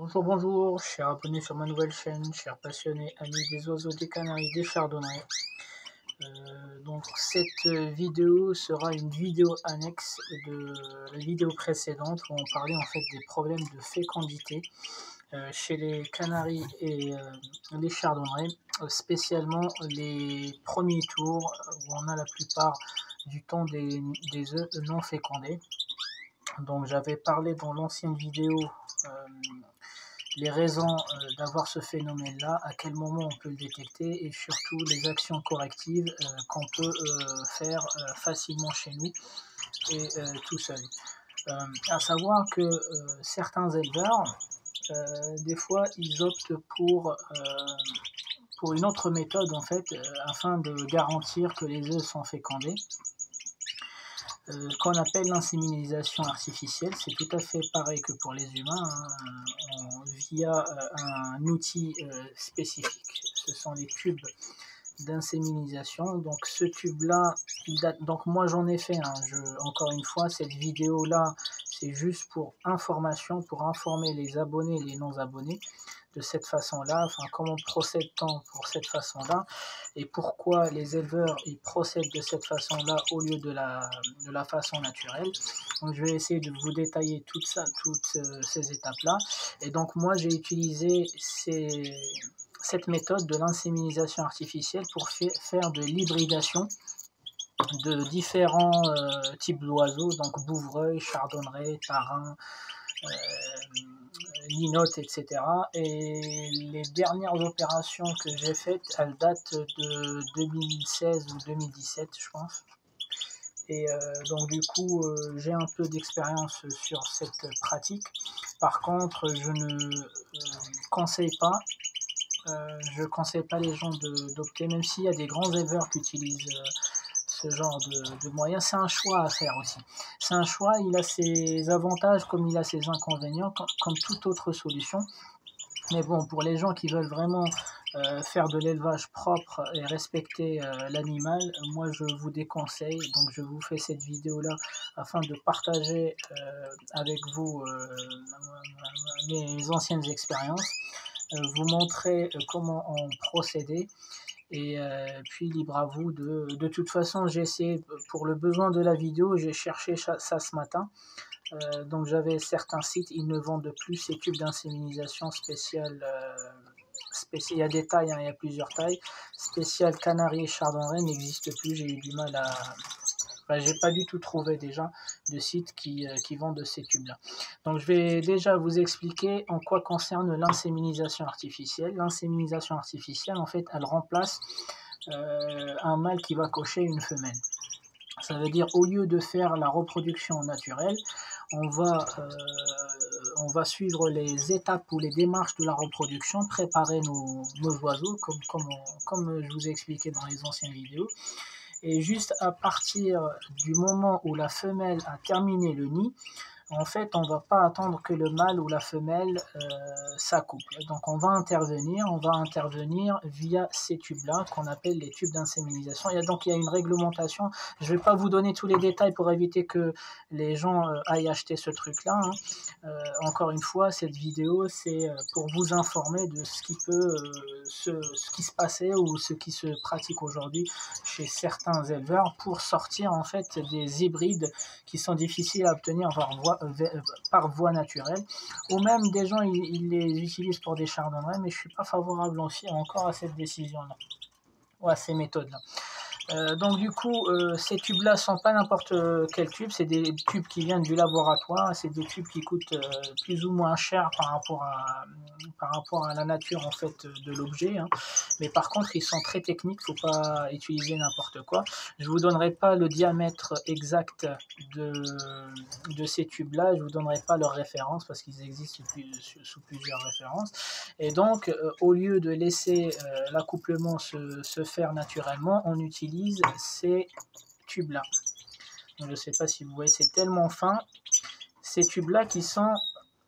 Bonjour, bonjour, chers abonnés sur ma nouvelle chaîne, chers passionnés, amis des oiseaux, des canaris, des chardonnerets. Donc cette vidéo sera une vidéo annexe de la vidéo précédente où on parlait en fait des problèmes de fécondité chez les canaris et les chardonnerets, spécialement les premiers tours où on a la plupart du temps des œufs non fécondés. Donc j'avais parlé dans l'ancienne vidéo les raisons d'avoir ce phénomène-là, à quel moment on peut le détecter et surtout les actions correctives qu'on peut faire facilement chez nous et tout seul. À savoir que certains éleveurs, des fois, ils optent pour une autre méthode en fait, afin de garantir que les œufs sont fécondés. Qu'on appelle l'inséminisation artificielle. C'est tout à fait pareil que pour les humains, via un outil spécifique. Ce sont les tubes d'inséminisation. Donc ce tube-là, donc moi j'en ai fait un. Encore une fois, cette vidéo-là, c'est juste pour information, pour informer les abonnés et les non-abonnés de cette façon-là, enfin comment procède-t-on pour cette façon-là et pourquoi les éleveurs ils procèdent de cette façon-là au lieu de la façon naturelle. Donc je vais essayer de vous détailler toutes ces étapes-là. Et donc moi j'ai utilisé cette méthode de l'inséminisation artificielle pour faire de l'hybridation de différents types d'oiseaux, donc bouvreuil, chardonneret, tarin, linotte, etc. Et les dernières opérations que j'ai faites, elles datent de 2016 ou 2017, je pense. Et donc du coup, j'ai un peu d'expérience sur cette pratique. Par contre, je ne conseille pas. Je conseille pas les gens d'opter, même s'il y a des grands éleveurs qui utilisent ce genre de moyens. C'est un choix à faire aussi. C'est un choix, il a ses avantages comme il a ses inconvénients, comme toute autre solution. Mais bon, pour les gens qui veulent vraiment faire de l'élevage propre et respecter l'animal, moi je vous déconseille. Donc je vous fais cette vidéo là afin de partager avec vous mes anciennes expériences, vous montrer comment en procéder. Et puis libre à vous de toute façon, j'ai essayé pour le besoin de la vidéo, j'ai cherché ça ce matin. Donc j'avais certains sites, ils ne vendent plus ces tubes d'inséminisation spéciales. Il y a des tailles, hein, il y a plusieurs tailles. Spécial canari et chardonneret n'existe plus, j'ai eu du mal à... Enfin, j'ai pas du tout trouvé déjà de sites qui vendent ces tubes-là. Donc je vais déjà vous expliquer en quoi concerne l'inséminisation artificielle. L'inséminisation artificielle, en fait, elle remplace un mâle qui va cocher une femelle. Ça veut dire au lieu de faire la reproduction naturelle, on va suivre les étapes ou les démarches de la reproduction, préparer nos oiseaux, comme je vous ai expliqué dans les anciennes vidéos. Et juste à partir du moment où la femelle a terminé le nid, en fait, on ne va pas attendre que le mâle ou la femelle s'accouple. Donc on va intervenir via ces tubes-là, qu'on appelle les tubes d'inséminisation. Donc il y a une réglementation. Je ne vais pas vous donner tous les détails pour éviter que les gens aillent acheter ce truc-là, hein. Encore une fois, cette vidéo, c'est pour vous informer de ce qui se passait ou ce qui se pratique aujourd'hui chez certains éleveurs pour sortir en fait des hybrides qui sont difficiles à obtenir par voie naturelle, ou même des gens ils les utilisent pour des chardonnerets, mais je suis pas favorable aussi encore à cette décision-là, ou à ces méthodes-là. Donc du coup, ces tubes-là sont pas n'importe quel tube, c'est des tubes qui viennent du laboratoire, c'est des tubes qui coûtent plus ou moins cher par rapport à la nature en fait de l'objet, hein. Mais par contre, ils sont très techniques, faut pas utiliser n'importe quoi. Je vous donnerai pas le diamètre exact de ces tubes-là, je vous donnerai pas leurs références parce qu'ils existent sous plusieurs références. Et donc, au lieu de laisser l'accouplement se faire naturellement, on utilise ces tubes-là. Je ne sais pas si vous voyez, c'est tellement fin. Ces tubes-là qui sont,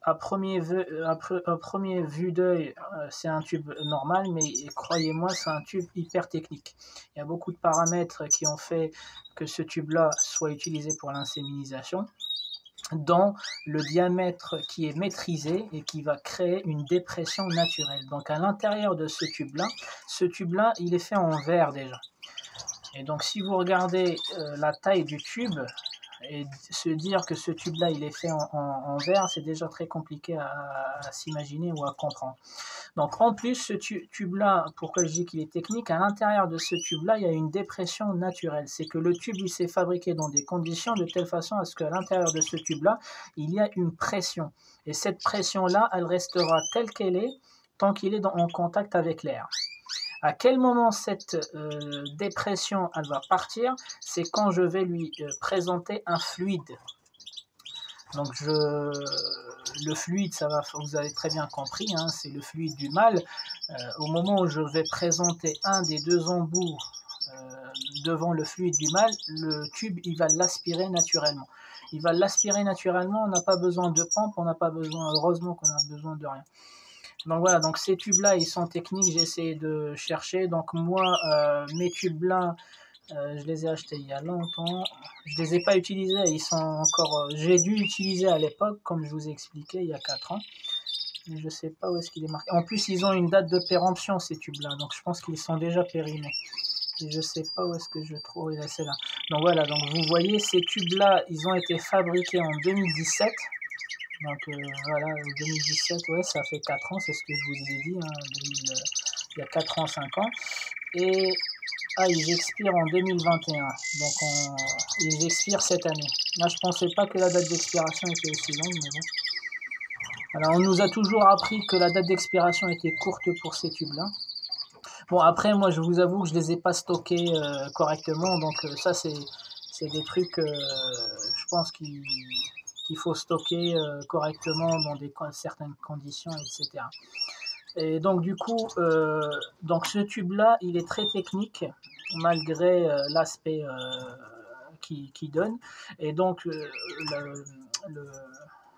à premier vue d'œil, c'est un tube normal, mais croyez-moi, c'est un tube hyper technique. Il y a beaucoup de paramètres qui ont fait que ce tube-là soit utilisé pour l'inséminisation. dans le diamètre qui est maîtrisé et qui va créer une dépression naturelle. Donc à l'intérieur de ce tube-là, il est fait en verre déjà. Et donc si vous regardez la taille du tube, et se dire que ce tube-là, il est fait en verre, c'est déjà très compliqué à s'imaginer ou à comprendre. Donc en plus, ce tube-là, pourquoi je dis qu'il est technique, à l'intérieur de ce tube-là, il y a une dépression naturelle. C'est que le tube, il s'est fabriqué dans des conditions de telle façon à ce qu'à l'intérieur de ce tube-là, il y a une pression. Et cette pression-là, elle restera telle qu'elle est tant qu'il est en contact avec l'air. À quel moment cette dépression elle va partir? C'est quand je vais lui présenter un fluide. Donc le fluide, ça va, vous avez très bien compris, hein, c'est le fluide du mâle. Au moment où je vais présenter un des deux embouts devant le fluide du mâle, le tube il va l'aspirer naturellement. Il va l'aspirer naturellement, on n'a pas besoin de pompe, on n'a pas besoin, heureusement qu'on a besoin de rien. Donc voilà, donc ces tubes-là, ils sont techniques, j'ai essayé de chercher. Donc moi, mes tubes-là, je les ai achetés il y a longtemps. Je les ai pas utilisés, ils sont encore... j'ai dû utiliser à l'époque, comme je vous ai expliqué, il y a 4 ans. Mais je sais pas où est-ce qu'il est marqué. En plus, ils ont une date de péremption, ces tubes-là. Donc je pense qu'ils sont déjà périmés. Et je sais pas où est-ce que je trouve... Oui, là, c'est là. Donc voilà, donc vous voyez, ces tubes-là, ils ont été fabriqués en 2017. Donc voilà, 2017, ouais, ça fait 4 ans, c'est ce que je vous ai dit, hein, il y a 4 ans, 5 ans. Et ils expirent en 2021, donc ils expirent cette année. Là, je pensais pas que la date d'expiration était aussi longue, mais bon. Alors, on nous a toujours appris que la date d'expiration était courte pour ces tubes-là. Bon, après, moi, je vous avoue que je les ai pas stockés correctement, donc ça, c'est des trucs, je pense qu'il faut stocker correctement dans certaines conditions, etc. Et donc du coup, donc ce tube-là, il est très technique, malgré l'aspect qu'il donne. Et donc,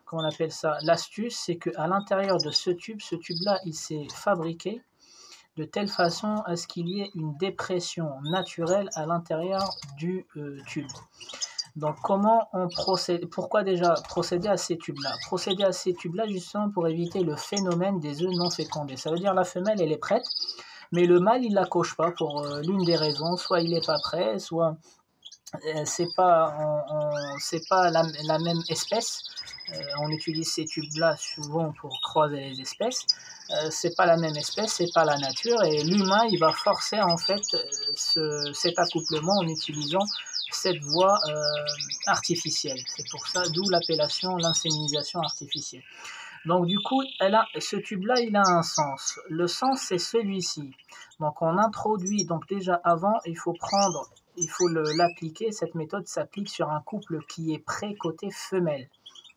comment on appelle ça? L'astuce, c'est qu'à l'intérieur de ce tube-là, il s'est fabriqué de telle façon à ce qu'il y ait une dépression naturelle à l'intérieur du tube. Donc comment on procède? Pourquoi déjà procéder à ces tubes-là? Procéder à ces tubes-là justement pour éviter le phénomène des œufs non fécondés. Ça veut dire la femelle elle est prête, mais le mâle il la coche pas pour l'une des raisons. Soit il n'est pas prêt, soit c'est pas la même espèce. On utilise ces tubes-là souvent pour croiser les espèces. C'est pas la même espèce, c'est pas la nature, et l'humain il va forcer en fait cet accouplement en utilisant cette voie artificielle. C'est pour ça, d'où l'appellation l'inséminisation artificielle. Donc du coup, ce tube-là, il a un sens. Le sens, c'est celui-ci. Donc on introduit, donc déjà avant, il faut l'appliquer. Cette méthode s'applique sur un couple qui est prêt côté femelle.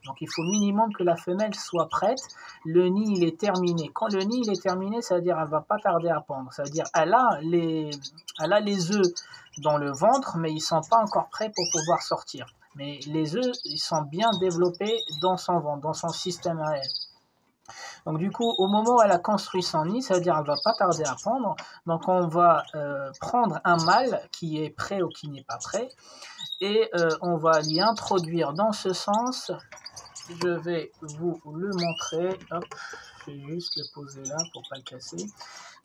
Donc il faut minimum que la femelle soit prête. Le nid, il est terminé. Quand le nid, il est terminé, ça veut dire qu'elle ne va pas tarder à pondre. Ça veut dire qu'elle a les œufs dans le ventre, mais ils ne sont pas encore prêts pour pouvoir sortir. Mais les œufs, ils sont bien développés dans son ventre, dans son système à elle. Donc du coup, au moment où elle a construit son nid, ça veut dire qu'elle ne va pas tarder à pondre. Donc on va prendre un mâle qui est prêt ou qui n'est pas prêt, et on va l'y introduire dans ce sens. Je vais vous le montrer. Hop, je vais juste le poser là pour ne pas le casser.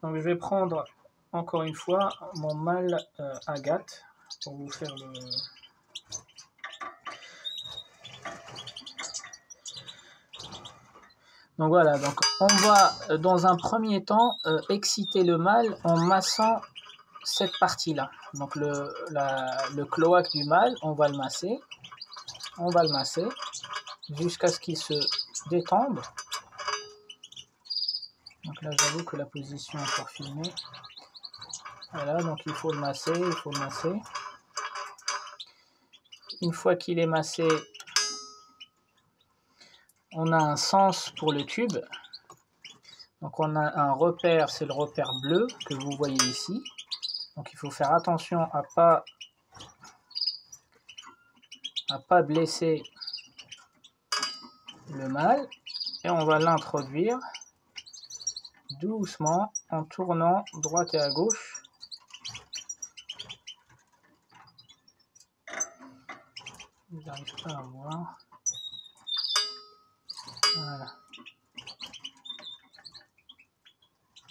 Donc je vais prendre encore une fois mon mâle Agathe pour vous faire le... Donc voilà, donc on va dans un premier temps exciter le mâle en massant cette partie-là. Donc le cloaque du mâle, on va le masser. On va le masser jusqu'à ce qu'il se détende. Donc là, j'avoue que la position est encore filmée. Voilà, donc il faut le masser, il faut le masser. Une fois qu'il est massé, on a un sens pour le tube. Donc on a un repère, c'est le repère bleu que vous voyez ici. Donc il faut faire attention à pas blesser le mâle. Et on va l'introduire doucement en tournant droite et à gauche. Je n'arrive pas à voir. Voilà.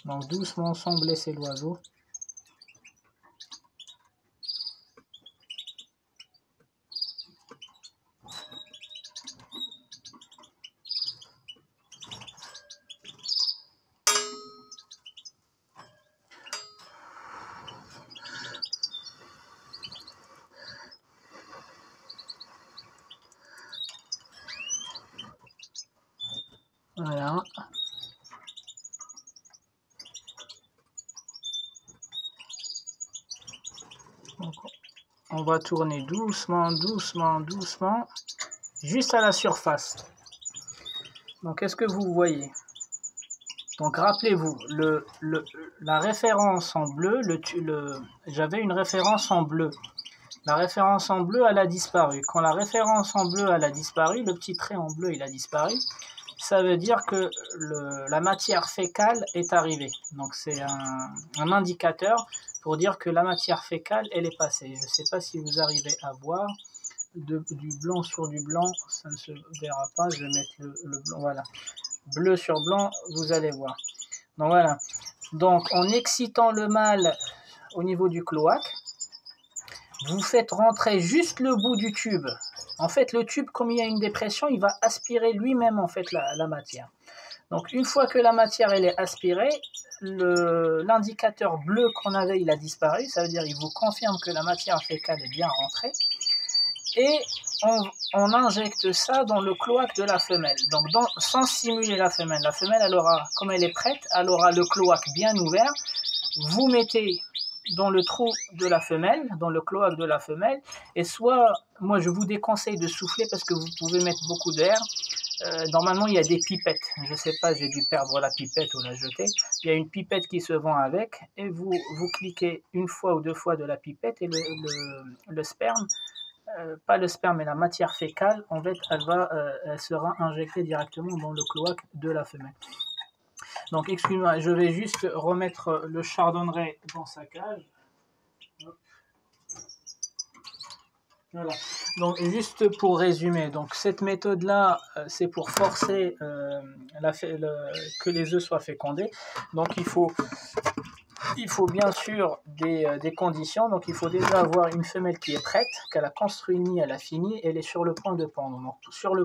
Donc doucement sans blesser l'oiseau. Voilà. Donc, on va tourner doucement, doucement, doucement, juste à la surface. Donc, est-ce que vous voyez? Donc, rappelez-vous, la référence en bleu, j'avais une référence en bleu. La référence en bleu, elle a disparu. Quand la référence en bleu, elle a disparu, le petit trait en bleu, il a disparu. Ça veut dire que la matière fécale est arrivée. Donc c'est un indicateur pour dire que la matière fécale, elle est passée. Je ne sais pas si vous arrivez à voir du blanc sur du blanc, ça ne se verra pas. Je vais mettre le blanc, voilà. Bleu sur blanc, vous allez voir. Donc voilà. Donc en excitant le mâle au niveau du cloaque, vous faites rentrer juste le bout du tube. En fait, le tube, comme il y a une dépression, il va aspirer lui-même en fait la matière. Donc, une fois que la matière elle est aspirée, l'indicateur bleu qu'on avait, il a disparu. Ça veut dire qu'il vous confirme que la matière fécale est bien rentrée. Et on injecte ça dans le cloaque de la femelle. Donc, sans simuler la femelle. La femelle, elle aura, comme elle est prête, elle aura le cloaque bien ouvert. Vous mettez dans le trou de la femelle, dans le cloaque de la femelle, et soit, moi je vous déconseille de souffler parce que vous pouvez mettre beaucoup d'air. Normalement il y a des pipettes, je sais pas, j'ai dû perdre la pipette ou la jeter. Il y a une pipette qui se vend avec, et vous cliquez une fois ou deux fois de la pipette, et le sperme, pas le sperme mais la matière fécale, en fait elle sera injectée directement dans le cloaque de la femelle. Donc, excuse-moi, je vais juste remettre le chardonneret dans sa cage. Hop. Voilà. Donc, juste pour résumer, donc cette méthode-là, c'est pour forcer que les œufs soient fécondés. Donc, il faut bien sûr des conditions. Donc, il faut déjà avoir une femelle qui est prête, qu'elle a construit le nid, elle a fini, elle est sur le point de pondre. Donc, sur le